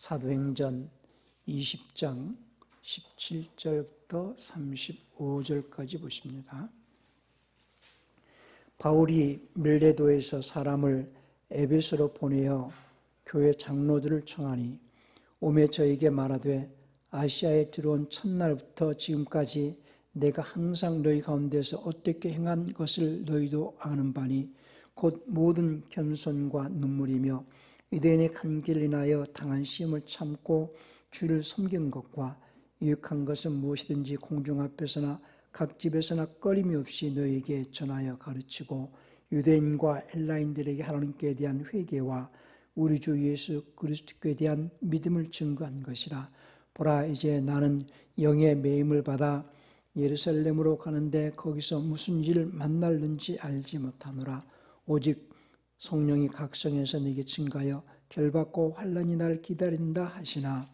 사도행전 20장 17절부터 35절까지 보십니다. 바울이 밀레도에서 사람을 에베소로 보내어 교회 장로들을 청하니 오매 저에게 말하되 아시아에 들어온 첫날부터 지금까지 내가 항상 너희 가운데서 어떻게 행한 것을 너희도 아는 바니 곧 모든 겸손과 눈물이며 유대인의 간계를 인하여 당한 시험을 참고 주를 섬긴 것과 유익한 것은 무엇이든지 공중 앞에서나 각 집에서나 꺼림이 없이 너희에게 전하여 가르치고 유대인과 헬라인들에게 하나님께 대한 회개와 우리 주 예수 그리스도께 대한 믿음을 증거한 것이라. 보라, 이제 나는 영의 매임을 받아 예루살렘으로 가는데 거기서 무슨 일을 만날는지 알지 못하노라. 오직 성령이 각성해서 네게 증가하여 결받고 환난이 날 기다린다 하시나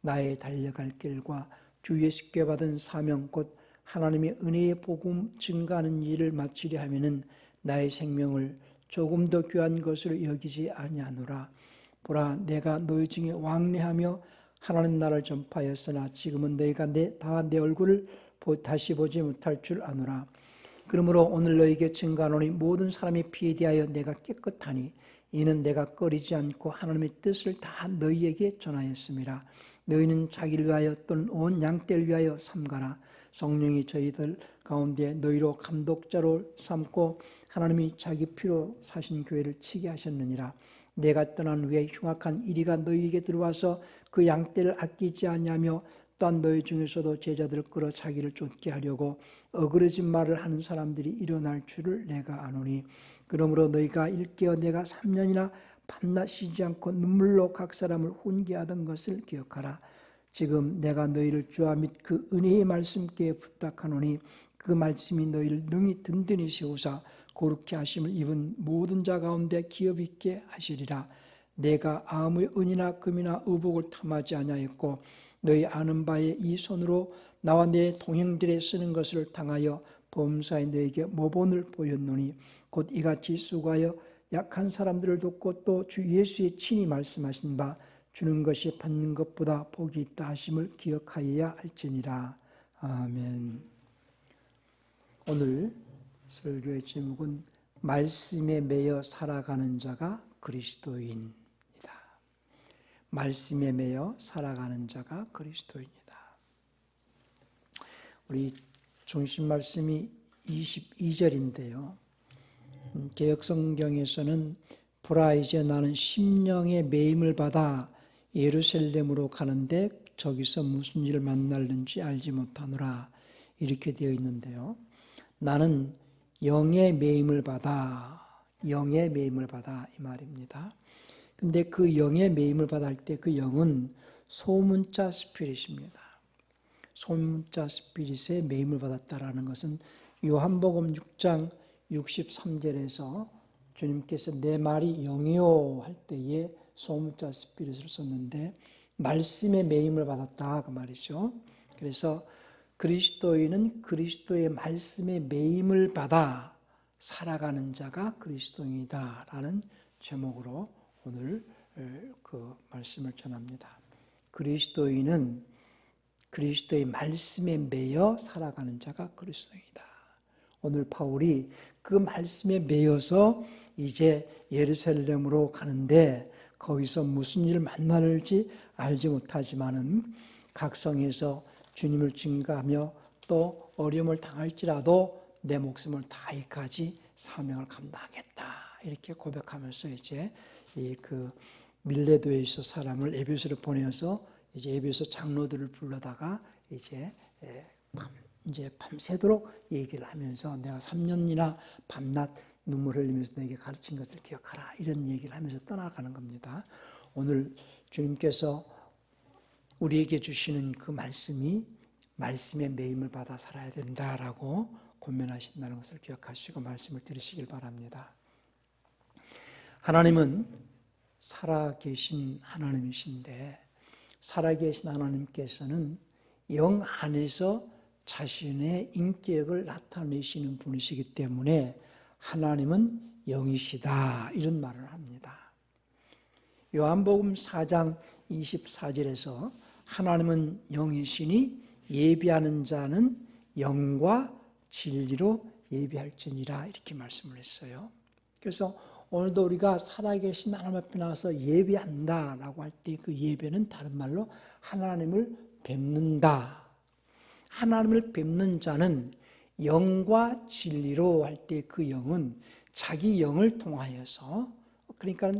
나의 달려갈 길과 주 예수께 받은 사명 곧 하나님의 은혜의 복음 증가하는 일을 마치려 하면은 나의 생명을 조금 더 귀한 것으로 여기지 아니하노라. 보라, 내가 너희 중에 왕래하며 하나님 나라를 전파하였으나 지금은 너희가 다 내 얼굴을 다시 보지 못할 줄 아노라. 그러므로 오늘 너희에게 증거하노니 모든 사람의 피에 대하여 내가 깨끗하니 이는 내가 꺼리지 않고 하나님의 뜻을 다 너희에게 전하였습니다. 너희는 자기를 위하여 또는 온 양떼를 위하여 삼가라. 성령이 저희들 가운데 너희로 감독자로 삼고 하나님이 자기 피로 사신 교회를 치게 하셨느니라. 내가 떠난 후에 흉악한 이리가 너희에게 들어와서 그 양떼를 아끼지 아니하며 또한 너희 중에서도 제자들을 끌어 자기를 쫓게 하려고 어그러진 말을 하는 사람들이 일어날 줄을 내가 아노니 그러므로 너희가 일깨어 내가 3년이나 밤낮 쉬지 않고 눈물로 각 사람을 훈계하던 것을 기억하라. 지금 내가 너희를 주와 및 그 은혜의 말씀께 부탁하노니 그 말씀이 너희를 능히 든든히 세우사 거룩히 하심을 입은 모든 자 가운데 기업 있게 하시리라. 내가 아무의 은이나 금이나 의복을 탐하지 아니하였고 너희 아는 바에 이 손으로 나와 내 동행들에 쓰는 것을 당하여 범사에 너에게 모본을 보였노니 곧 이같이 수고하여 약한 사람들을 돕고 또 주 예수의 친히 말씀하신 바 주는 것이 받는 것보다 복이 있다 하심을 기억하여야 할지니라. 아멘. 오늘 설교의 제목은 말씀에 매여 살아가는 자가 그리스도인이다. 말씀에 매여 살아가는 자가 그리스도인이다. 우리 중심 말씀이 22절인데요. 개역성경에서는 보라, 이제 나는 심령의 매임을 받아 예루살렘으로 가는데 저기서 무슨 일을 만날는지 알지 못하노라, 이렇게 되어 있는데요. 나는 영의 매임을 받아, 영의 매임을 받아, 이 말입니다. 근데 그 영의 매임을 받을 때 그 영은 소문자 스피릿입니다. 소문자 스피릿의 매임을 받았다라는 것은 요한복음 6장 63절에서 주님께서 내 말이 영이요 할 때에 소문자 스피릿을 썼는데 말씀의 매임을 받았다 그 말이죠. 그래서 그리스도인은 그리스도의 말씀의 매임을 받아 살아가는 자가 그리스도인이다 라는 제목으로 오늘 그 말씀을 전합니다. 그리스도인은 그리스도의 말씀에 매여 살아가는 자가 그리스도인이다. 오늘 바울이 그 말씀에 매여서 이제 예루살렘으로 가는데 거기서 무슨 일을 만날지 알지 못하지만은 각성해서 주님을 증거하며 또 어려움을 당할지라도 내 목숨을 다하기까지 사명을 감당하겠다, 이렇게 고백하면서 이제 그 밀레도에서 사람을 에베소로 보내어서 이제 에베소 장로들을 불러다가 이제 밤새도록 얘기를 하면서 내가 3년이나 밤낮 눈물 흘리면서 너에게 가르친 것을 기억하라, 이런 얘기를 하면서 떠나가는 겁니다. 오늘 주님께서 우리에게 주시는 그 말씀이 말씀의 매임을 받아 살아야 된다라고 권면하신다는 것을 기억하시고 말씀을 들으시길 바랍니다. 하나님은 살아계신 하나님이신데 살아계신 하나님께서는 영 안에서 자신의 인격을 나타내시는 분이시기 때문에 하나님은 영이시다, 이런 말을 합니다. 요한복음 4장 24절에서 하나님은 영이시니 예비하는 자는 영과 진리로 예비할지니라 이렇게 말씀을 했어요. 그래서 오늘도 우리가 살아계신 하나님 앞에 나와서 예배한다라고 할 때 그 예배는 다른 말로 하나님을 뵙는다. 하나님을 뵙는 자는 영과 진리로 할 때 그 영은 자기 영을 통하여서, 그러니까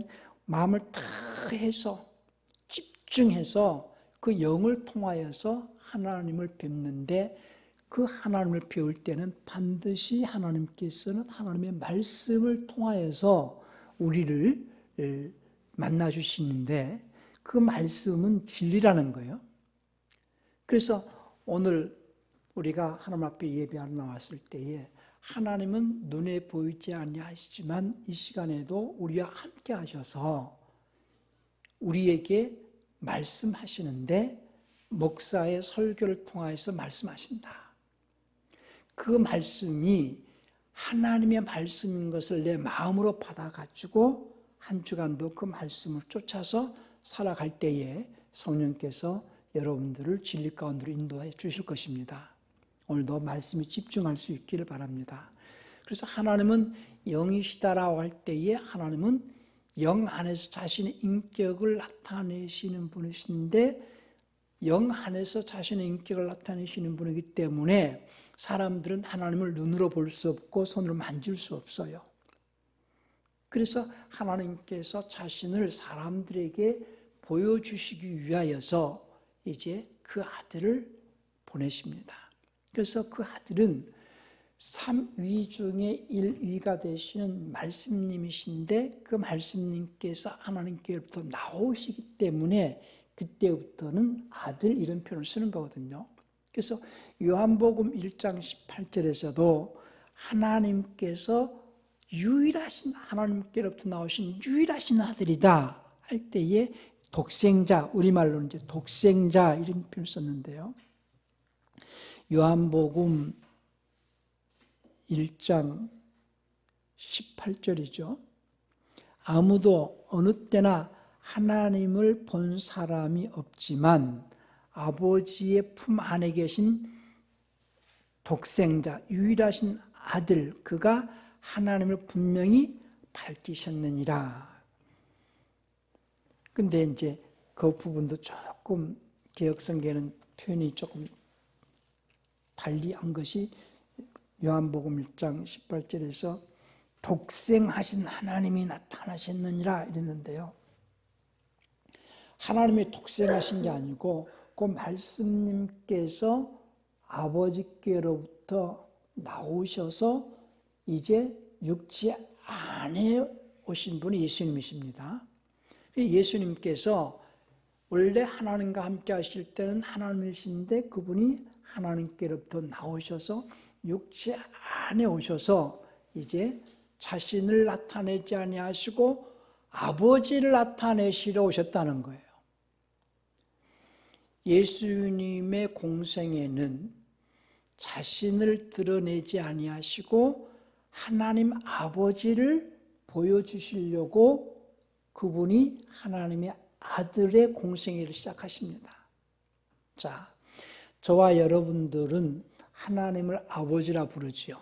마음을 다 해서 집중해서 그 영을 통하여서 하나님을 뵙는데, 그 하나님을 배울 때는 반드시 하나님께서는 하나님의 말씀을 통하여서 우리를 만나 주시는데, 그 말씀은 진리라는 거예요. 그래서 오늘 우리가 하나님 앞에 예배하러 나왔을 때에 하나님은 눈에 보이지 아니하시지만 이 시간에도 우리와 함께 하셔서 우리에게 말씀하시는데, 목사의 설교를 통해서 말씀하신다. 그 말씀이 하나님의 말씀인 것을 내 마음으로 받아가지고 한 주간도 그 말씀을 쫓아서 살아갈 때에 성령께서 여러분들을 진리 가운데로 인도해 주실 것입니다. 오늘도 말씀에 집중할 수 있기를 바랍니다. 그래서 하나님은 영이시다라고 할 때에 하나님은 영 안에서 자신의 인격을 나타내시는 분이신데, 영 안에서 자신의 인격을 나타내시는 분이기 때문에 사람들은 하나님을 눈으로 볼 수 없고 손으로 만질 수 없어요. 그래서 하나님께서 자신을 사람들에게 보여주시기 위하여서 이제 그 아들을 보내십니다. 그래서 그 아들은 삼위 중에 일위가 되시는 말씀님이신데, 그 말씀님께서 하나님께로부터 나오시기 때문에 그때부터는 아들 이런 표현을 쓰는 거거든요. 그래서 요한복음 1장 18절에서도 하나님께서 유일하신, 하나님께로부터 나오신 유일하신 아들이다 할 때에 독생자, 우리말로는 이제 독생자 이런 표현을 썼는데요. 요한복음 1장 18절이죠. 아무도 어느 때나 하나님을 본 사람이 없지만 아버지의 품 안에 계신 독생자, 유일하신 아들, 그가 하나님을 분명히 밝히셨느니라. 근데 이제 그 부분도 조금 개역성경에는 표현이 조금 달리한 것이 요한복음 1장 18절에서 독생하신 하나님이 나타나셨느니라 이랬는데요. 하나님이 독생하신 게 아니고 그 말씀님께서 아버지께로부터 나오셔서 이제 육체 안에 오신 분이 예수님이십니다. 예수님께서 원래 하나님과 함께 하실 때는 하나님이신데 그분이 하나님께로부터 나오셔서 육체 안에 오셔서 이제 자신을 나타내지 아니하시고 아버지를 나타내시러 오셨다는 거예요. 예수님의 공생애는 자신을 드러내지 아니하시고 하나님 아버지를 보여주시려고 그분이 하나님의 아들의 공생애를 시작하십니다. 자, 저와 여러분들은 하나님을 아버지라 부르지요.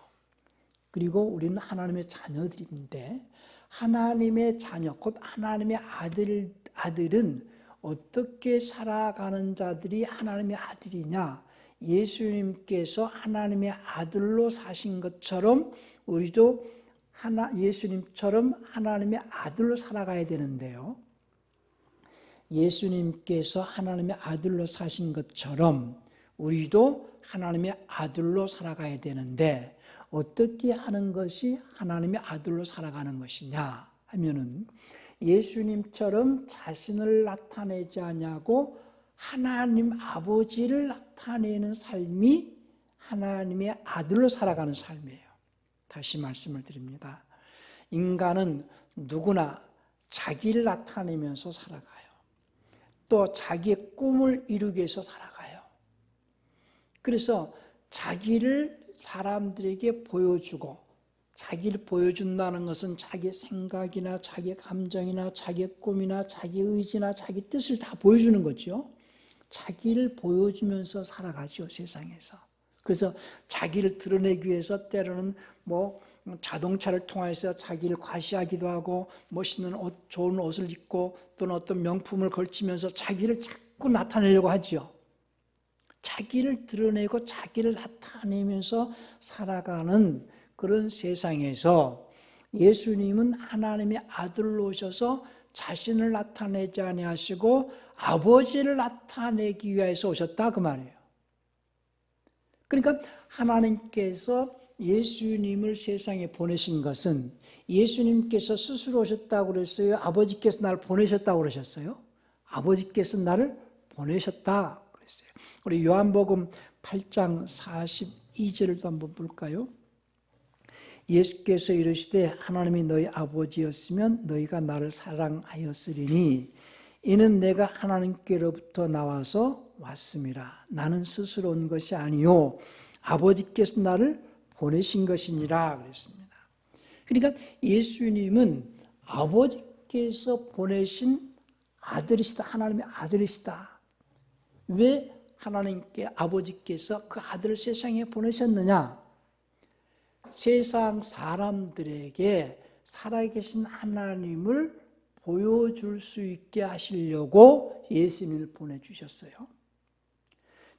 그리고 우리는 하나님의 자녀들인데, 하나님의 자녀, 곧 하나님의 아들은 어떻게 살아가는 자들이 하나님의 아들이냐? 예수님께서 하나님의 아들로 사신 것처럼 우리도 예수님처럼 하나님의 아들로 살아가야 되는데요. 예수님께서 하나님의 아들로 사신 것처럼 우리도 하나님의 아들로 살아가야 되는데, 어떻게 하는 것이 하나님의 아들로 살아가는 것이냐 하면은, 예수님처럼 자신을 나타내지 않냐고 하나님 아버지를 나타내는 삶이 하나님의 아들로 살아가는 삶이에요. 다시 말씀을 드립니다. 인간은 누구나 자기를 나타내면서 살아가요. 또 자기의 꿈을 이루기 위해서 살아가요. 그래서 자기를 사람들에게 보여주고 자기를 보여준다는 것은 자기 생각이나 자기 감정이나 자기 꿈이나 자기 의지나 자기 뜻을 다 보여주는 거죠. 자기를 보여주면서 살아가죠, 세상에서. 그래서 자기를 드러내기 위해서 때로는 자동차를 통해서 자기를 과시하기도 하고 멋있는 옷, 좋은 옷을 입고 또는 어떤 명품을 걸치면서 자기를 자꾸 나타내려고 하죠. 자기를 드러내고 자기를 나타내면서 살아가는 그런 세상에서 예수님은 하나님의 아들로 오셔서 자신을 나타내지 아니하시고 아버지를 나타내기 위해서 오셨다 그 말이에요. 그러니까 하나님께서 예수님을 세상에 보내신 것은 예수님께서 스스로 오셨다고 그랬어요? 아버지께서 나를 보내셨다고 그러셨어요? 아버지께서 나를 보내셨다 그랬어요. 우리 요한복음 8장 42절도 한번 볼까요? 예수께서 이르시되 하나님이 너희 아버지였으면 너희가 나를 사랑하였으리니 이는 내가 하나님께로부터 나와서 왔음이라. 나는 스스로 온 것이 아니요 아버지께서 나를 보내신 것이니라 그랬습니다. 그러니까 예수님은 아버지께서 보내신 아들이시다. 하나님의 아들이시다. 왜 하나님께 아버지께서 그 아들을 세상에 보내셨느냐? 세상 사람들에게 살아계신 하나님을 보여줄 수 있게 하시려고 예수님을 보내주셨어요.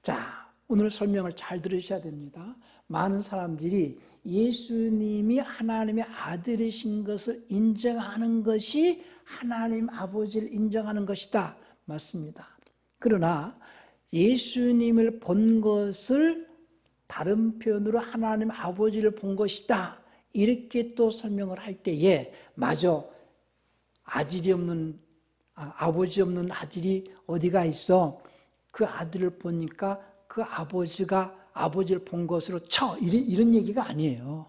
자, 오늘 설명을 잘 들으셔야 됩니다. 많은 사람들이 예수님이 하나님의 아들이신 것을 인정하는 것이 하나님 아버지를 인정하는 것이다. 맞습니다. 그러나 예수님을 본 것을 다른 표현으로 하나님 아버지를 본 것이다. 이렇게 또 설명을 할 때에 맞아. 아버지 없는 아들이 어디가 있어? 그 아들을 보니까 그 아버지가 아버지를 본 것으로 쳐. 이런 얘기가 아니에요.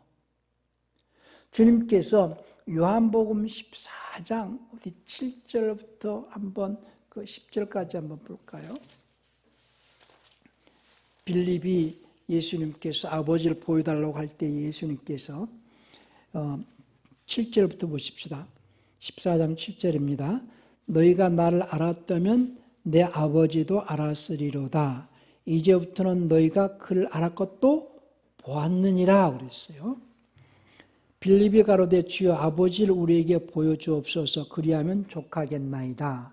주님께서 요한복음 14장 7절부터 한번 그 10절까지 한번 볼까요? 빌립이 예수님께서 아버지를 보여달라고 할 때 예수님께서 7절부터 보십시다. 14장 7절입니다. 너희가 나를 알았다면 내 아버지도 알았으리로다. 이제부터는 너희가 그를 알았고 보았느니라 그랬어요. 빌립이 가로되 주여 아버지를 우리에게 보여주옵소서 그리하면 족하겠나이다.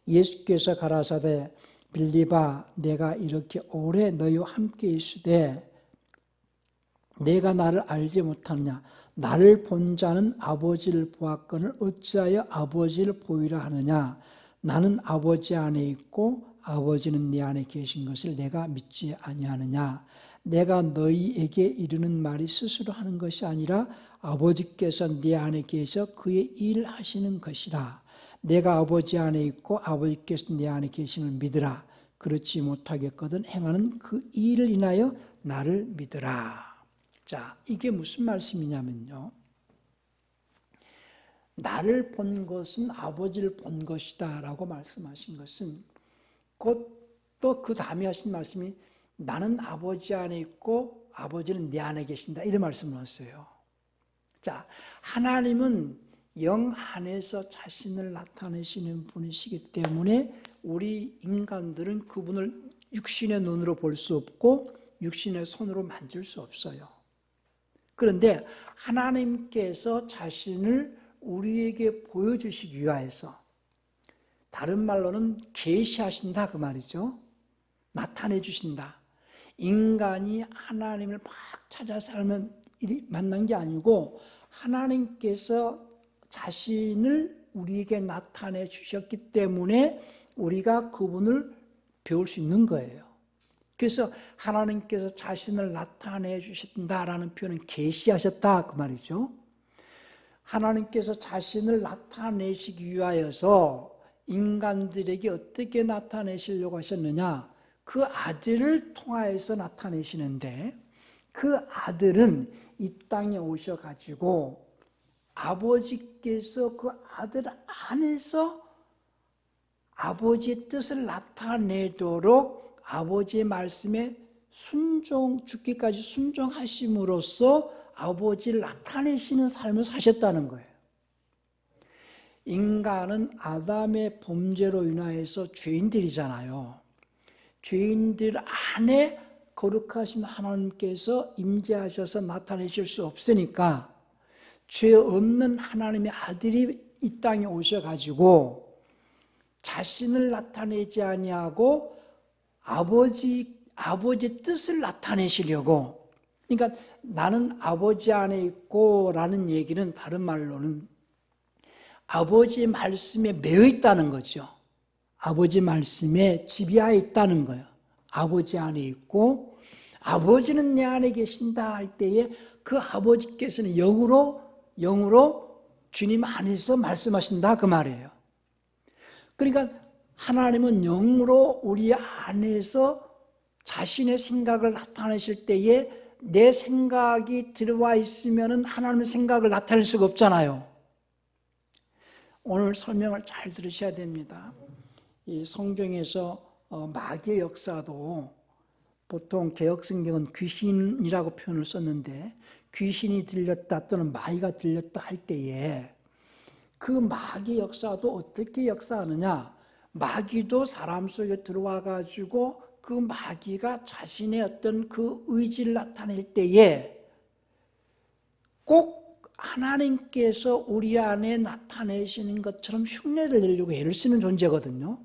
예수께서 가라사대 빌립아 내가 이렇게 오래 너희와 함께 있으되 내가 나를 알지 못하느냐. 나를 본 자는 아버지를 보았거늘 어찌하여 아버지를 보이라 하느냐. 나는 아버지 안에 있고 아버지는 내 안에 계신 것을 내가 믿지 아니하느냐. 내가 너희에게 이르는 말이 스스로 하는 것이 아니라 아버지께서 내 안에 계셔 그의 일을 하시는 것이라. 내가 아버지 안에 있고 아버지께서 내 안에 계심을 믿으라. 그렇지 못하겠거든 행하는 그 일을 인하여 나를 믿으라. 자, 이게 무슨 말씀이냐면요. 나를 본 것은 아버지를 본 것이다 라고 말씀하신 것은 곧 또 그 다음에 하신 말씀이 나는 아버지 안에 있고 아버지는 내 안에 계신다 이런 말씀을 하셨어요. 자, 하나님은 영 안에서 자신을 나타내시는 분이시기 때문에 우리 인간들은 그분을 육신의 눈으로 볼 수 없고 육신의 손으로 만질 수 없어요. 그런데 하나님께서 자신을 우리에게 보여주시기 위하여서 다른 말로는 계시하신다 그 말이죠. 나타내 주신다. 인간이 하나님을 막 찾아 살면 만난 게 아니고 하나님께서 자신을 우리에게 나타내 주셨기 때문에 우리가 그분을 배울 수 있는 거예요. 그래서 하나님께서 자신을 나타내 주신다라는 표현은 계시하셨다 그 말이죠. 하나님께서 자신을 나타내시기 위하여서 인간들에게 어떻게 나타내시려고 하셨느냐? 그 아들을 통하여서 나타내시는데 그 아들은 이 땅에 오셔가지고 아버지께서 그 아들 안에서 아버지의 뜻을 나타내도록 아버지의 말씀에 죽기까지 순종하심으로써 아버지를 나타내시는 삶을 사셨다는 거예요. 인간은 아담의 범죄로 인하여서 죄인들이잖아요. 죄인들 안에 거룩하신 하나님께서 임재하셔서 나타내실 수 없으니까 죄 없는 하나님의 아들이 이 땅에 오셔가지고 자신을 나타내지 아니하고 아버지 뜻을 나타내시려고, 그러니까 나는 아버지 안에 있고 라는 얘기는 다른 말로는 아버지 말씀에 매여 있다는 거죠. 아버지 말씀에 지배하여 있다는 거예요. 아버지 안에 있고 아버지는 내 안에 계신다 할 때에 그 아버지께서는 영으로 주님 안에서 말씀하신다 그 말이에요. 그러니까 하나님은 영으로 우리 안에서 자신의 생각을 나타내실 때에 내 생각이 들어와 있으면 하나님의 생각을 나타낼 수가 없잖아요. 오늘 설명을 잘 들으셔야 됩니다. 이 성경에서 마귀의 역사도 보통 개역성경은 귀신이라고 표현을 썼는데, 귀신이 들렸다 또는 마귀가 들렸다 할 때에 그 마귀의 역사도 어떻게 역사하느냐, 마귀도 사람 속에 들어와 가지고 그 마귀가 자신의 어떤 그 의지를 나타낼 때에 꼭 하나님께서 우리 안에 나타내시는 것처럼 흉내를 내려고 애를 쓰는 존재거든요.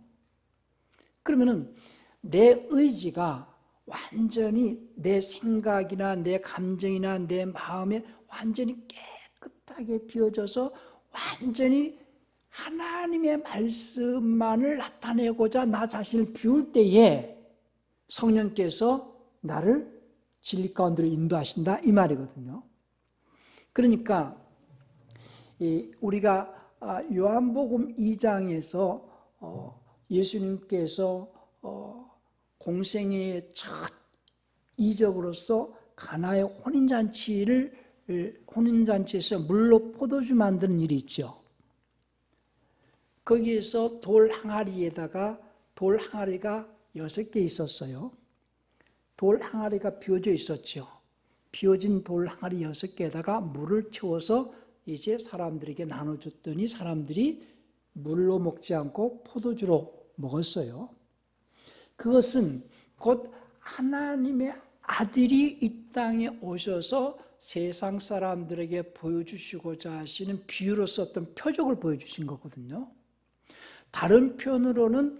그러면은 내 의지가 완전히 내 생각이나 내 감정이나 내 마음에 완전히 깨끗하게 비워져서 완전히 하나님의 말씀만을 나타내고자 나 자신을 비울 때에 성령께서 나를 진리 가운데로 인도하신다 이 말이거든요. 그러니까 우리가 요한복음 2장에서 예수님께서 공생애의 첫 이적으로서 가나의 혼인잔치에서 물로 포도주 만드는 일이 있죠. 거기에서 돌 항아리가 6개 있었어요. 돌 항아리가 비워져 있었죠. 비워진 돌 항아리 6개에다가 물을 채워서 이제 사람들에게 나눠줬더니 사람들이 물로 먹지 않고 포도주로 먹었어요. 그것은 곧 하나님의 아들이 이 땅에 오셔서 세상 사람들에게 보여주시고자 하시는 비유로서 어떤 표적을 보여주신 거거든요. 다른 표현으로는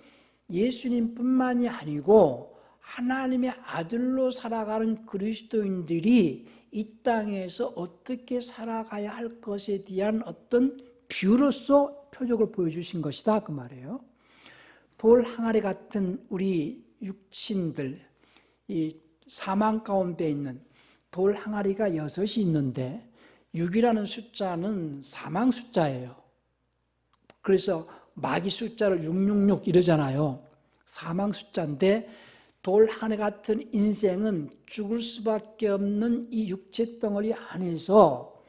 예수님뿐만이 아니고 하나님의 아들로 살아가는 그리스도인들이 이 땅에서 어떻게 살아가야 할 것에 대한 어떤 비유로서 표적을 보여주신 것이다 그 말이에요. 돌 항아리 같은 우리 육신들, 이 사망 가운데 있는 돌 항아리가 6이 있는데 6이라는 숫자는 사망 숫자예요. 그래서 마귀 숫자를 666 이러잖아요. 사망 숫자인데 돌 하나 같은 인생은 죽을 수밖에 없는 이 육체 덩어리 안에서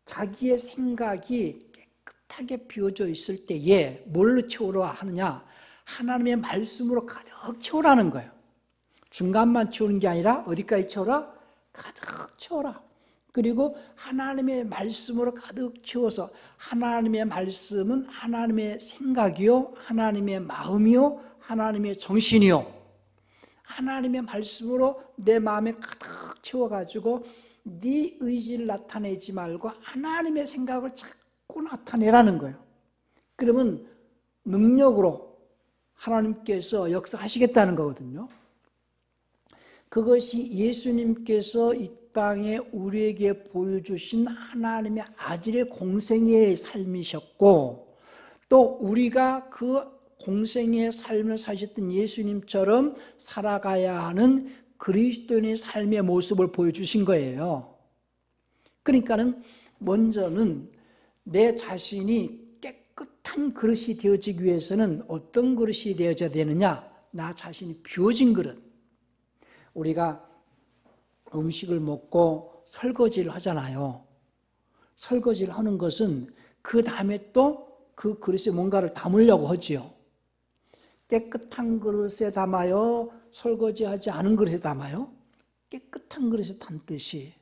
자기의 생각이 깨끗하게 비워져 있을 때에 뭘로 채우라 하느냐, 하나님의 말씀으로 가득 채우라는 거예요. 중간만 채우는 게 아니라 어디까지 채워라? 가득 채워라. 그리고 하나님의 말씀으로 가득 채워서, 하나님의 말씀은 하나님의 생각이요, 하나님의 마음이요, 하나님의 정신이요, 하나님의 말씀으로 내 마음에 가득 채워가지고 네 의지를 나타내지 말고 하나님의 생각을 자꾸 나타내라는 거예요. 그러면 능력으로 하나님께서 역사하시겠다는 거거든요. 그것이 예수님께서 이 땅에 우리에게 보여주신 하나님의 아들의 공생애의 삶이셨고, 또 우리가 그 공생애의 삶을 사셨던 예수님처럼 살아가야 하는 그리스도인의 삶의 모습을 보여주신 거예요. 그러니까는 먼저는 내 자신이 깨끗한 그릇이 되어지기 위해서는 어떤 그릇이 되어져야 되느냐? 나 자신이 비워진 그릇. 우리가 음식을 먹고 설거지를 하잖아요. 설거지를 하는 것은 그 다음에 또 그 그릇에 뭔가를 담으려고 하지요. 깨끗한 그릇에 담아요? 설거지하지 않은 그릇에 담아요? 깨끗한 그릇에 담듯이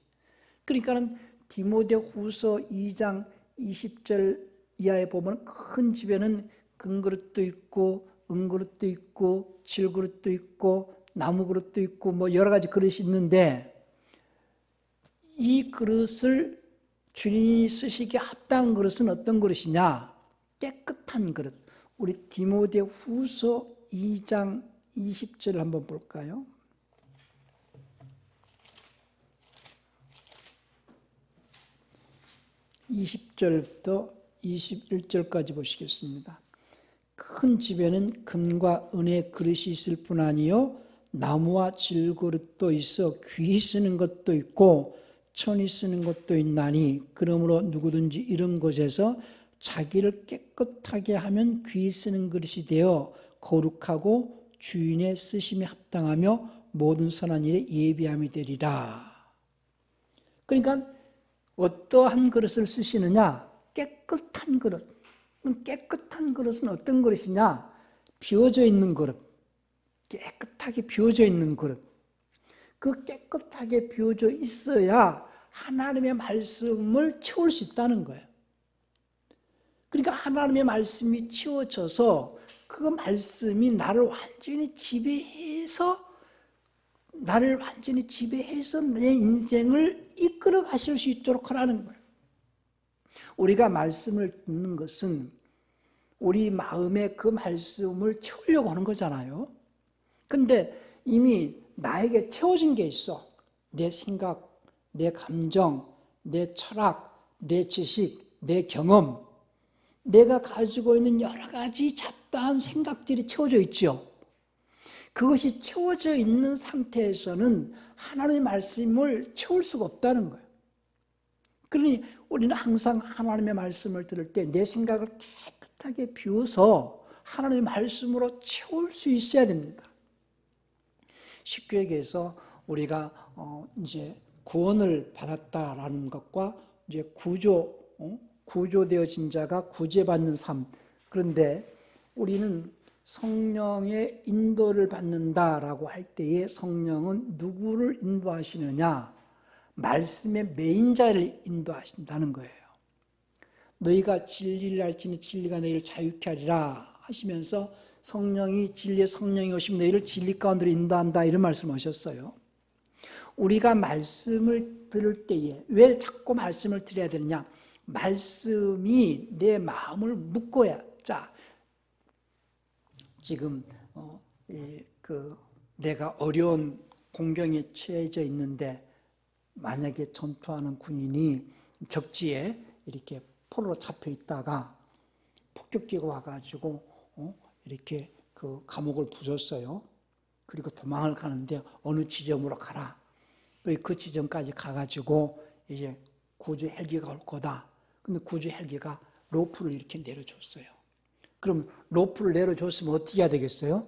그러니까는 디모데후서 2장 20절 이하에 보면 큰 집에는 금그릇도 있고 은그릇도 있고 질그릇도 있고 나무그릇도 있고 뭐 여러 가지 그릇이 있는데, 이 그릇을 주님이 쓰시기에 합당한 그릇은 어떤 그릇이냐? 깨끗한 그릇. 우리 디모데후서 2장 20절 한번 볼까요? 20절부터 21절까지 보시겠습니다. 큰 집에는 금과 은의 그릇이 있을 뿐 아니요 나무와 질그릇도 있어 귀히 쓰는 것도 있고 천이 쓰는 것도 있나니, 그러므로 누구든지 이런 것에서 자기를 깨끗하게 하면 귀히 쓰는 그릇이 되어 거룩하고 주인의 쓰심에 합당하며 모든 선한 일에 예비함이 되리라. 그러니까 어떠한 그릇을 쓰시느냐? 깨끗한 그릇. 깨끗한 그릇은 어떤 그릇이냐? 비워져 있는 그릇. 깨끗하게 비워져 있는 그릇. 그 깨끗하게 비워져 있어야 하나님의 말씀을 채울 수 있다는 거예요. 그러니까 하나님의 말씀이 채워져서 그 말씀이 나를 완전히 지배해서 내 인생을 이끌어 가실 수 있도록 하라는 거예요. 우리가 말씀을 듣는 것은 우리 마음에 그 말씀을 채우려고 하는 거잖아요. 근데 이미 나에게 채워진 게 있어. 내 생각, 내 감정, 내 철학, 내 지식, 내 경험, 내가 가지고 있는 여러 가지 잡다한 생각들이 채워져 있죠. 그것이 채워져 있는 상태에서는 하나님의 말씀을 채울 수가 없다는 거예요. 그러니 우리는 항상 하나님의 말씀을 들을 때 내 생각을 깨끗하게 비워서 하나님의 말씀으로 채울 수 있어야 됩니다. 쉽게 얘기해서 우리가 이제 구원을 받았다라는 것과 이제 구조되어진 자가 구제받는 삶. 그런데 우리는 성령의 인도를 받는다라고 할 때에 성령은 누구를 인도하시느냐? 말씀의 매인자를 인도하신다는 거예요. 너희가 진리를 알지니 진리가 너희를 자유케 하리라 하시면서 진리의 성령이 오시면 너희를 진리 가운데로 인도한다, 이런 말씀하셨어요. 우리가 말씀을 들을 때에 왜 자꾸 말씀을 들어야 되느냐? 말씀이 내 마음을 묶어야. 자, 지금 내가 어려운 공경에 처해져 있는데, 만약에 전투하는 군인이 적지에 이렇게 포로로 잡혀 있다가 폭격기가 와가지고 이렇게 그 감옥을 부쉈어요. 그리고 도망을 가는데 어느 지점으로 가라. 그 지점까지 가가지고 이제 구조 헬기가 올 거다. 근데 구조 헬기가 로프를 이렇게 내려줬어요. 그럼 로프를 내려줬으면 어떻게 해야 되겠어요?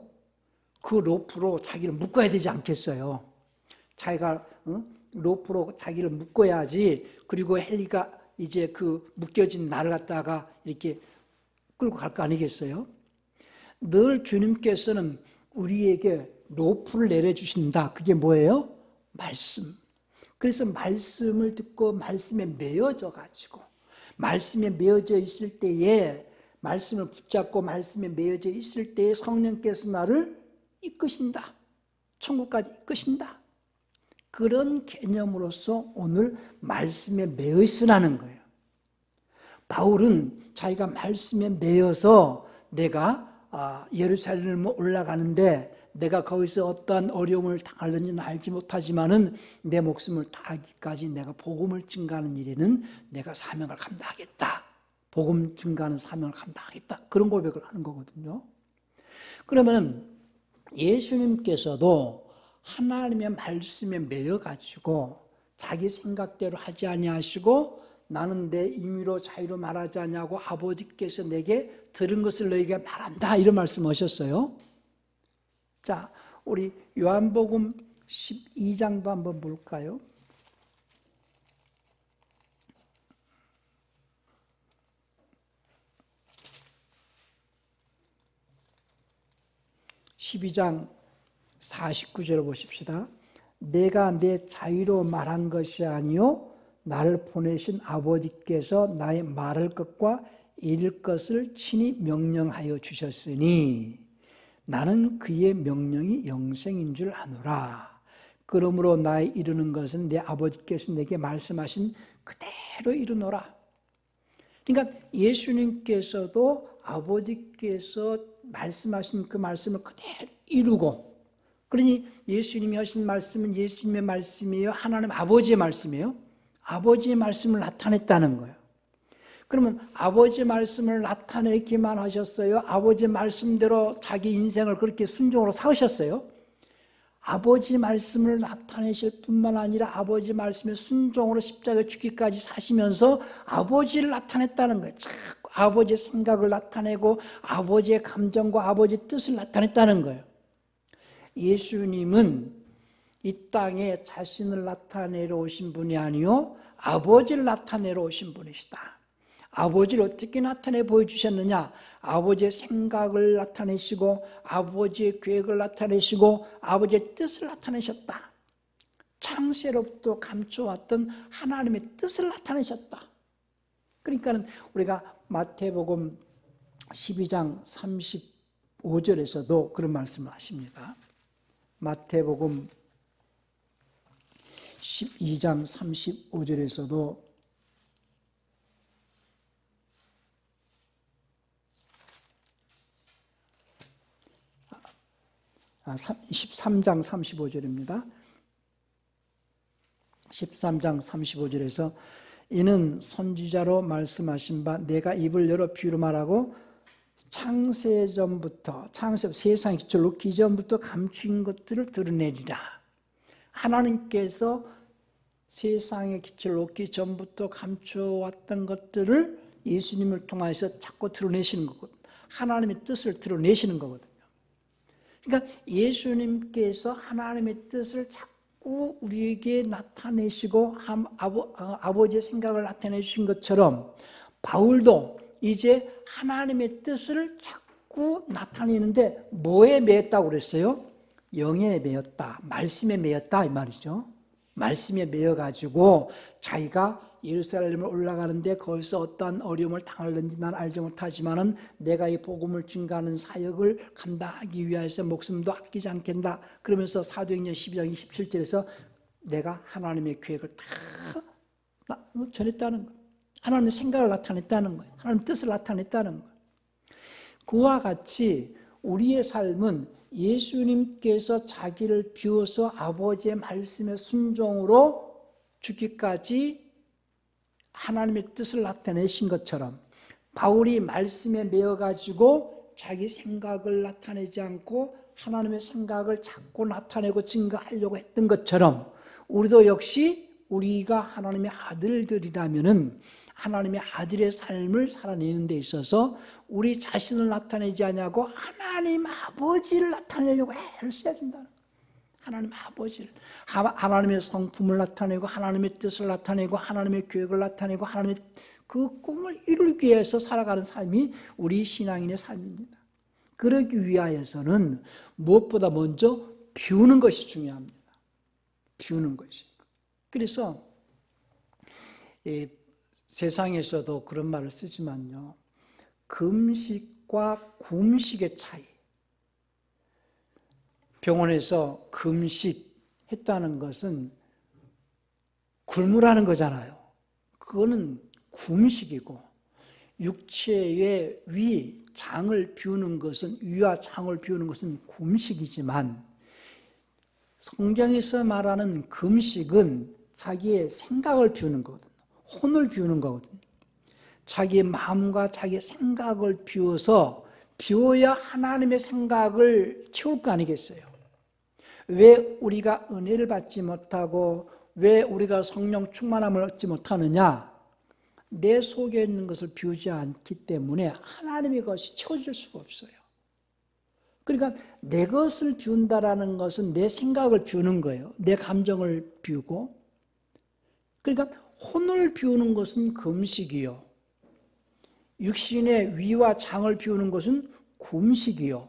그 로프로 자기를 묶어야 되지 않겠어요? 자기가 로프로 자기를 묶어야지. 그리고 헬기가 이제 그 묶여진 나를 갖다가 이렇게 끌고 갈 거 아니겠어요? 늘 주님께서는 우리에게 로프를 내려주신다. 그게 뭐예요? 말씀. 그래서 말씀을 듣고 말씀에 매여져 가지고, 말씀에 매여져 있을 때에, 말씀을 붙잡고 말씀에 매여져 있을 때에 성령께서 나를 이끄신다. 천국까지 이끄신다. 그런 개념으로서 오늘 말씀에 매여 있으라는 거예요. 바울은 자기가 말씀에 매여서 내가 예루살렘을 올라가는데 내가 거기서 어떠한 어려움을 당하는지는 알지 못하지만은 내 목숨을 다하기까지 내가 복음을 증가하는 일에는 내가 사명을 감당하겠다. 복음 증가하는 사명을 감당하겠다. 그런 고백을 하는 거거든요. 그러면 예수님께서도 하나님의 말씀에 매여가지고 자기 생각대로 하지 아니하시고 나는 내 임의로 자유로 말하지 않냐고 아버지께서 내게 들은 것을 너에게 말한다, 이런 말씀하셨어요. 자, 우리 요한복음 12장도 한번 볼까요? (12장) 49절을 보십시다. 내가 내 자유로 말한 것이 아니요 나를 보내신 아버지께서 나의 말할 것과 이룰 것을 친히 명령하여 주셨으니 나는 그의 명령이 영생인 줄 아노라. 그러므로 나의 이루는 것은 내 아버지께서 내게 말씀하신 그대로 이루노라. 그러니까 예수님께서도 아버지께서 말씀하신 그 말씀을 그대로 이루고, 그러니 예수님이 하신 말씀은 예수님의 말씀이에요? 하나님 아버지의 말씀이에요? 아버지의 말씀을 나타냈다는 거예요. 그러면 아버지 말씀을 나타내기만 하셨어요? 아버지 말씀대로 자기 인생을 그렇게 순종으로 사으셨어요? 아버지 말씀을 나타내실 뿐만 아니라 아버지 말씀에 순종으로 십자가에 죽기까지 사시면서 아버지를 나타냈다는 거예요. 자꾸 아버지의 생각을 나타내고 아버지의 감정과 아버지의 뜻을 나타냈다는 거예요. 예수님은 이 땅에 자신을 나타내러 오신 분이 아니요 아버지를 나타내러 오신 분이시다. 아버지를 어떻게 나타내 보여주셨느냐? 아버지의 생각을 나타내시고 아버지의 계획을 나타내시고 아버지의 뜻을 나타내셨다. 창세로부터 감춰왔던 하나님의 뜻을 나타내셨다. 그러니까 우리가 마태복음 12장 35절에서도 그런 말씀을 하십니다. 마태복음 12장 35절에서도 13장 35절입니다. 13장 35절에서 이는 선지자로 말씀하신 바 내가 입을 열어 비유로 말하고 창세전부터 세상의 기초를 놓기 전부터 감추인 것들을 드러내리라. 하나님께서 세상의 기초를 놓기 전부터 감춰왔던 것들을 예수님을 통해서 자꾸 드러내시는 거거든요. 하나님의 뜻을 드러내시는 거거든요. 그러니까 예수님께서 하나님의 뜻을 자꾸 우리에게 나타내시고 아버지의 생각을 나타내 주신 것처럼 바울도 이제 하나님의 뜻을 자꾸 나타내는데 뭐에 매였다고 그랬어요? 영에 매였다, 말씀에 매였다 이 말이죠. 말씀에 매여가지고 자기가 예루살렘을 올라가는데 거기서 어떠한 어려움을 당하는지 난 알지 못하지만은 내가 이 복음을 증거하는 사역을 감당하기 위해서 목숨도 아끼지 않겠다. 그러면서 사도행전 12장 27절에서 내가 하나님의 계획을 다 전했다는 거예요. 하나님의 생각을 나타냈다는 거예요. 하나님의 뜻을 나타냈다는 거예요. 그와 같이 우리의 삶은 예수님께서 자기를 비워서 아버지의 말씀의 순종으로 죽기까지 하나님의 뜻을 나타내신 것처럼 바울이 말씀에 매여가지고 자기 생각을 나타내지 않고 하나님의 생각을 자꾸 나타내고 증거하려고 했던 것처럼 우리도 역시 우리가 하나님의 아들들이라면은 하나님의 아들의 삶을 살아내는 데 있어서 우리 자신을 나타내지 않냐고 하나님 아버지를 나타내려고 애를 써야 된다는 거예요. 하나님 아버지를, 하나님의 성품을 나타내고 하나님의 뜻을 나타내고 하나님의 계획을 나타내고 하나님의 그 꿈을 이루기 위해서 살아가는 삶이 우리 신앙인의 삶입니다. 그러기 위하여서는 무엇보다 먼저 비우는 것이 중요합니다. 비우는 것이. 그래서 세상에서도 그런 말을 쓰지만요, 금식과 굶식의 차이. 병원에서 금식했다는 것은 굶으라는 거잖아요. 그거는 굶식이고, 육체의 위, 장을 비우는 것은, 위와 장을 비우는 것은 굶식이지만 성경에서 말하는 금식은 자기의 생각을 비우는 거거든요. 혼을 비우는 거거든요. 자기의 마음과 자기의 생각을 비워야 하나님의 생각을 채울 거 아니겠어요? 왜 우리가 은혜를 받지 못하고 왜 우리가 성령 충만함을 얻지 못하느냐? 내 속에 있는 것을 비우지 않기 때문에 하나님의 것이 채워질 수가 없어요. 그러니까 내 것을 비운다라는 것은 내 생각을 비우는 거예요. 내 감정을 비우고. 그러니까 혼을 비우는 것은 금식이요, 육신의 위와 장을 비우는 것은 굶식이요.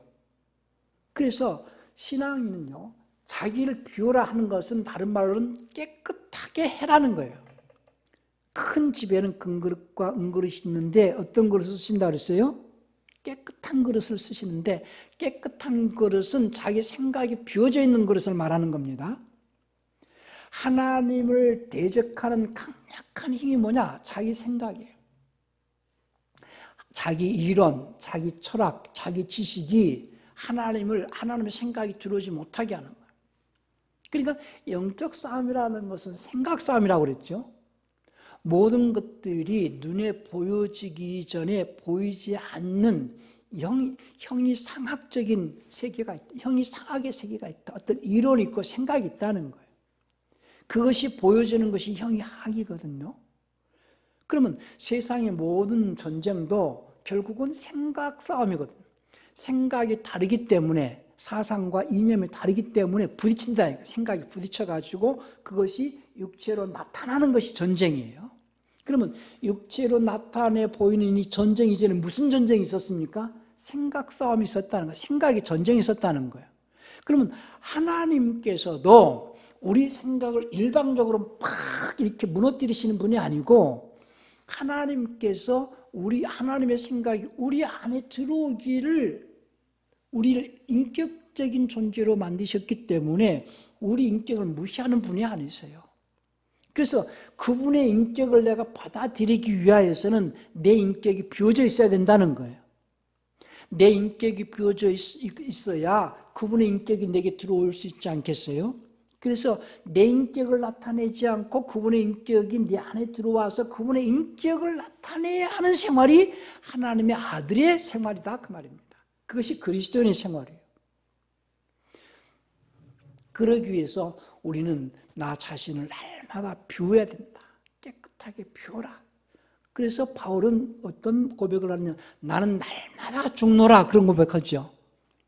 그래서 신앙인은요, 자기를 비우라 하는 것은 다른 말로는 깨끗하게 해라는 거예요. 큰 집에는 큰 그릇과 은그릇이 있는데 어떤 그릇을 쓰신다 그랬어요? 깨끗한 그릇을 쓰시는데 깨끗한 그릇은 자기 생각이 비워져 있는 그릇을 말하는 겁니다. 하나님을 대적하는 강력한 힘이 뭐냐? 자기 생각이에요. 자기 이론, 자기 철학, 자기 지식이 하나님의 생각이 들어오지 못하게 하는 거예요. 그러니까 영적 싸움이라는 것은 생각 싸움이라고 그랬죠. 모든 것들이 눈에 보여지기 전에 보이지 않는 형이상학적인 세계가 있다. 형이상학의 세계가 있다. 어떤 이론이 있고 생각이 있다는 거예요. 그것이 보여지는 것이 형이학이거든요. 그러면 세상의 모든 전쟁도 결국은 생각 싸움이거든요. 생각이 다르기 때문에 사상과 이념이 다르기 때문에 부딪힌다. 생각이 부딪혀가지고 그것이 육체로 나타나는 것이 전쟁이에요. 그러면 육체로 나타내 보이는 이 전쟁 이전에 무슨 전쟁이 있었습니까? 생각 싸움이 있었다는 거예요. 생각이 전쟁이 있었다는 거예요. 그러면 하나님께서도 우리 생각을 일방적으로 팍 이렇게 무너뜨리시는 분이 아니고 하나님께서 하나님의 생각이 우리 안에 들어오기를 우리를 인격적인 존재로 만드셨기 때문에 우리 인격을 무시하는 분이 아니세요. 그래서 그분의 인격을 내가 받아들이기 위하여서는 내 인격이 비워져 있어야 된다는 거예요. 내 인격이 비워져 있어야 그분의 인격이 내게 들어올 수 있지 않겠어요? 그래서 내 인격을 나타내지 않고 그분의 인격이 내 안에 들어와서 그분의 인격을 나타내야 하는 생활이 하나님의 아들의 생활이다 그 말입니다. 그것이 그리스도인의 생활이에요. 그러기 위해서 우리는 나 자신을 날마다 비워야 된다. 깨끗하게 비워라. 그래서 바울은 어떤 고백을 하느냐. 나는 날마다 죽노라. 그런 고백하죠.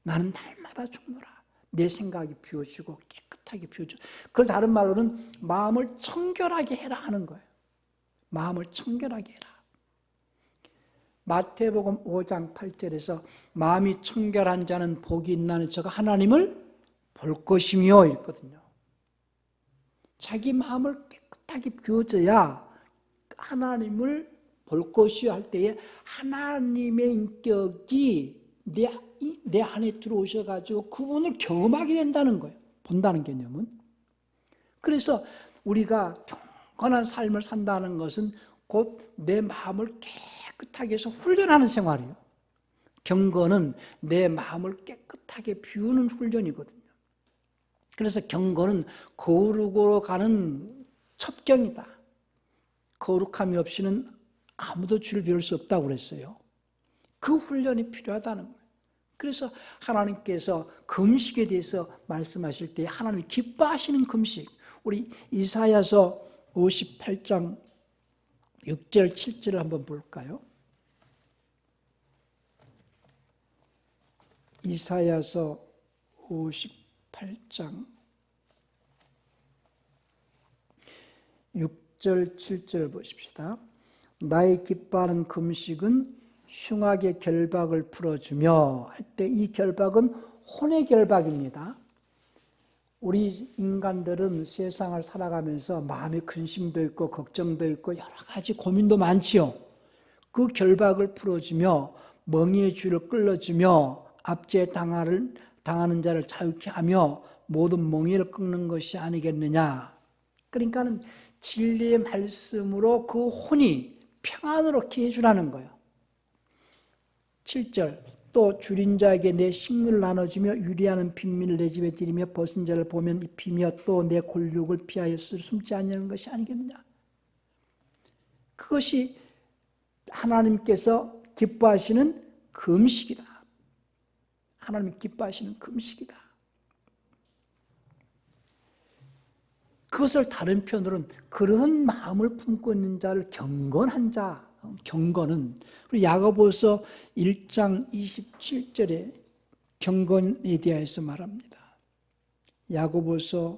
나는 날마다 죽노라. 내 생각이 비워지고 깨끗하게 비워져. 그걸 다른 말로는 마음을 청결하게 해라 하는 거예요. 마음을 청결하게 해라. 마태복음 5장 8절에서 마음이 청결한 자는 복이 있나니 저가 하나님을 볼 것이며 있거든요. 자기 마음을 깨끗하게 비워져야 하나님을 볼 것이요 할 때에 하나님의 인격이 내 안에 들어오셔가지고 그분을 경험하게 된다는 거예요. 본다는 개념은. 그래서 우리가 경건한 삶을 산다는 것은 곧 내 마음을 깨끗하게 해서 훈련하는 생활이에요. 경건은 내 마음을 깨끗하게 비우는 훈련이거든요. 그래서 경건은 거룩으로 가는 첩경이다. 거룩함이 없이는 아무도 주를 비울 수 없다고 그랬어요. 그 훈련이 필요하다는 거예요. 그래서 하나님께서 금식에 대해서 말씀하실 때 하나님이 기뻐하시는 금식, 우리 이사야서 58장 6절 7절을 한번 볼까요? 이사야서 58장 6절 7절 보십시다. 나의 기뻐하는 금식은 흉악의 결박을 풀어주며 할 때 이 결박은 혼의 결박입니다. 우리 인간들은 세상을 살아가면서 마음에 근심도 있고 걱정도 있고 여러 가지 고민도 많지요. 그 결박을 풀어주며 멍에의 줄을 끌어주며 압제에 당하는 자를 자유케 하며 모든 멍에를 끊는 것이 아니겠느냐. 그러니까는 진리의 말씀으로 그 혼이 평안으로 게 해주라는 거예요. 7절 또 줄인 자에게 내 식물을 나눠주며 유리하는 빈민을 내 집에 들이며 벗은 자를 보면 입히며 또 내 골육을 피하여 숨지 않는 것이 아니겠느냐. 그것이 하나님께서 기뻐하시는 금식이다. 하나님이 기뻐하시는 금식이다. 그것을 다른 표현으로는 그런 마음을 품고 있는 자를 경건한 자, 경건은 야고보서 1장 27절에 경건에 대해서 말합니다. 야고보서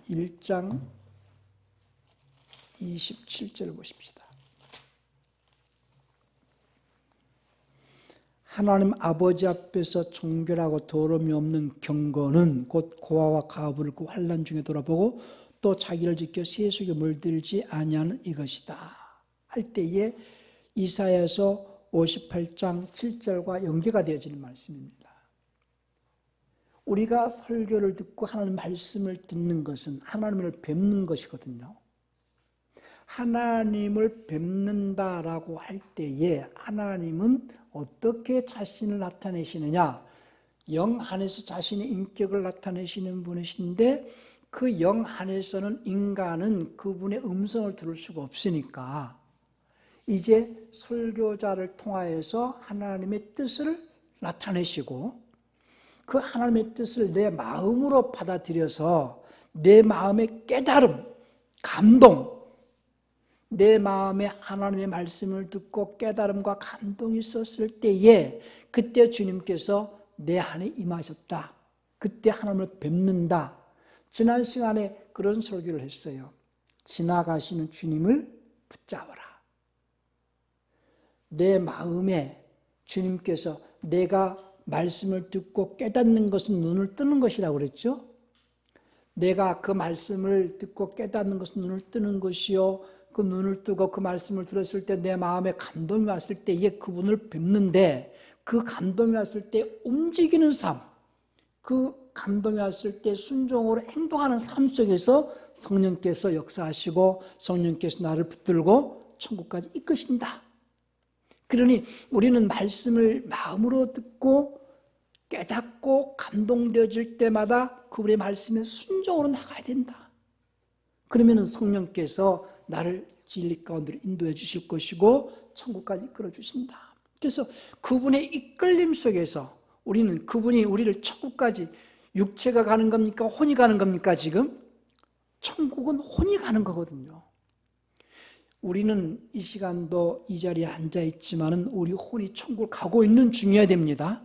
1장 27절을 보십시다. 하나님 아버지 앞에서 정결하고 더러움이 없는 경건은 곧 고아와 가부를 그 환난 중에 돌아보고 또 자기를 지켜 세속에 물들지 아니하는 이것이다 할 때에 이사야서 58장 7절과 연계가 되어지는 말씀입니다. 우리가 설교를 듣고 하나님 말씀을 듣는 것은 하나님을 뵙는 것이거든요. 하나님을 뵙는다라고 할 때에 하나님은 어떻게 자신을 나타내시느냐? 영 안에서 자신의 인격을 나타내시는 분이신데 그 영 안에서는 인간은 그분의 음성을 들을 수가 없으니까 이제 설교자를 통하여서 하나님의 뜻을 나타내시고 그 하나님의 뜻을 내 마음으로 받아들여서 내 마음의 깨달음, 감동, 내 마음에 하나님의 말씀을 듣고 깨달음과 감동이 있었을 때에 그때 주님께서 내 안에 임하셨다. 그때 하나님을 뵙는다. 지난 시간에 그런 설교를 했어요. 지나가시는 주님을 붙잡아라. 내 마음에 주님께서 내가 말씀을 듣고 깨닫는 것은 눈을 뜨는 것이라고 그랬죠. 내가 그 말씀을 듣고 깨닫는 것은 눈을 뜨는 것이요. 그 눈을 뜨고 그 말씀을 들었을 때 내 마음에 감동이 왔을 때에 그분을 뵙는데 그 감동이 왔을 때 움직이는 삶, 그 감동이 왔을 때 순종으로 행동하는 삶 속에서 성령께서 역사하시고 성령께서 나를 붙들고 천국까지 이끄신다. 그러니 우리는 말씀을 마음으로 듣고 깨닫고 감동되어질 때마다 그분의 말씀에 순종으로 나가야 된다. 그러면 성령께서 나를 진리 가운데로 인도해 주실 것이고 천국까지 이끌어 주신다. 그래서 그분의 이끌림 속에서 우리는 그분이 우리를 천국까지 육체가 가는 겁니까? 혼이 가는 겁니까? 지금? 천국은 혼이 가는 거거든요. 우리는 이 시간도 이 자리에 앉아 있지만은 우리 혼이 천국을 가고 있는 중이어야 됩니다.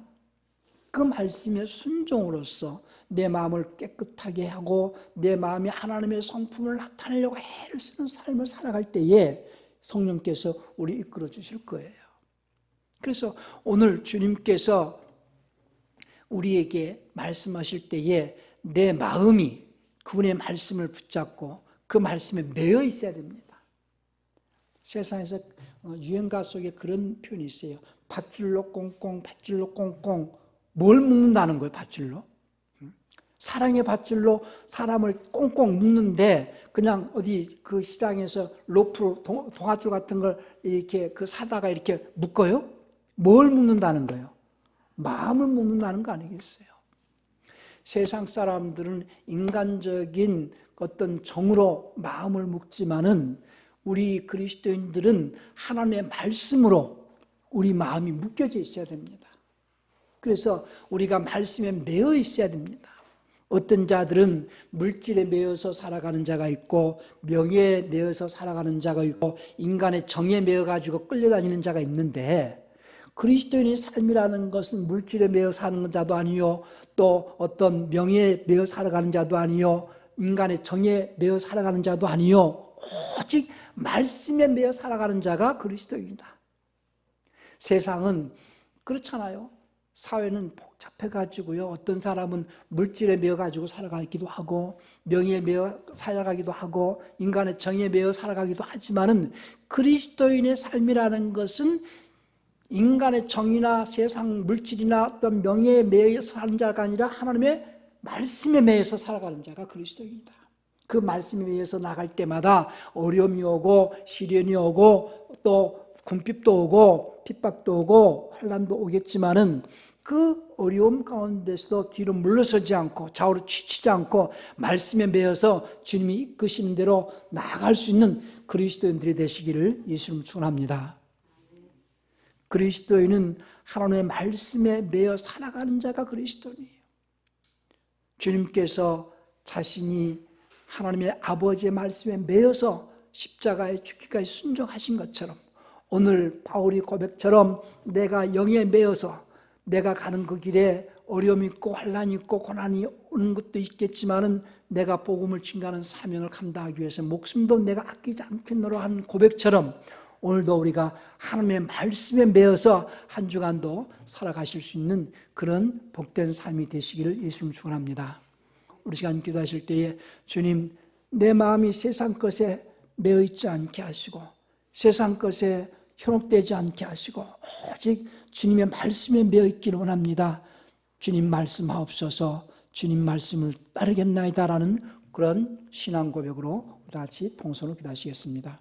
그 말씀의 순종으로서 내 마음을 깨끗하게 하고 내 마음이 하나님의 성품을 나타내려고 애를 쓰는 삶을 살아갈 때에 성령께서 우리 이끌어 주실 거예요. 그래서 오늘 주님께서 우리에게 말씀하실 때에 내 마음이 그분의 말씀을 붙잡고 그 말씀에 매여 있어야 됩니다. 세상에서 유행가 속에 그런 표현이 있어요. 밧줄로 꽁꽁, 밧줄로 꽁꽁. 뭘 묶는다는 거예요, 밧줄로? 사랑의 밧줄로 사람을 꽁꽁 묶는데 그냥 어디 그 시장에서 로프로 동아줄 같은 걸 이렇게 그 사다가 이렇게 묶어요? 뭘 묶는다는 거예요? 마음을 묶는다는 거 아니겠어요? 세상 사람들은 인간적인 어떤 정으로 마음을 묶지만은 우리 그리스도인들은 하나님의 말씀으로 우리 마음이 묶여져 있어야 됩니다. 그래서 우리가 말씀에 매여 있어야 됩니다. 어떤 자들은 물질에 매여서 살아가는 자가 있고 명예에 매여서 살아가는 자가 있고 인간의 정에 매여가지고 끌려다니는 자가 있는데 그리스도인의 삶이라는 것은 물질에 매여 사는 자도 아니요 또 어떤 명예에 매여 살아가는 자도 아니요 인간의 정에 매여 살아가는 자도 아니요 오직 말씀에 매여 살아가는 자가 그리스도인이다. 세상은 그렇잖아요. 사회는 복잡해가지고요. 어떤 사람은 물질에 매여가지고 살아가기도 하고 명예에 매여 살아가기도 하고 인간의 정에 매여 살아가기도 하지만은 그리스도인의 삶이라는 것은 인간의 정이나 세상 물질이나 어떤 명예에 매여서 사는 자가 아니라 하나님의 말씀에 매여서 살아가는 자가 그리스도인이다. 그 말씀에 의해서 나갈 때마다 어려움이 오고 시련이 오고 또 궁핍도 오고 핍박도 오고 환난도 오겠지만은 그 어려움 가운데서도 뒤로 물러서지 않고 좌우로 치치지 않고 말씀에 매여서 주님이 이끄시는 대로 나아갈 수 있는 그리스도인들이 되시기를 예수님 축원합니다. 그리스도인은 하나님의 말씀에 매여 살아가는 자가 그리스도인이에요. 주님께서 자신이 하나님의 아버지의 말씀에 매여서 십자가에 죽기까지 순종하신 것처럼 오늘 바울이 고백처럼 내가 영에 매여서 내가 가는 그 길에 어려움이 있고 환난이 있고 고난이 오는 것도 있겠지만은 내가 복음을 증거하는 사명을 감당하기 위해서 목숨도 내가 아끼지 않겠노라 한 고백처럼 오늘도 우리가 하나님의 말씀에 매여서 한 주간도 살아가실 수 있는 그런 복된 삶이 되시기를 예수님 축원합니다. 우리 시간 기도하실 때에 주님 내 마음이 세상 것에 매여 있지 않게 하시고 세상 것에 현혹되지 않게 하시고 오직 주님의 말씀에 매여 있기를 원합니다. 주님 말씀하옵소서. 주님 말씀을 따르겠나이다라는 그런 신앙 고백으로 같이 통성을 기도하시겠습니다.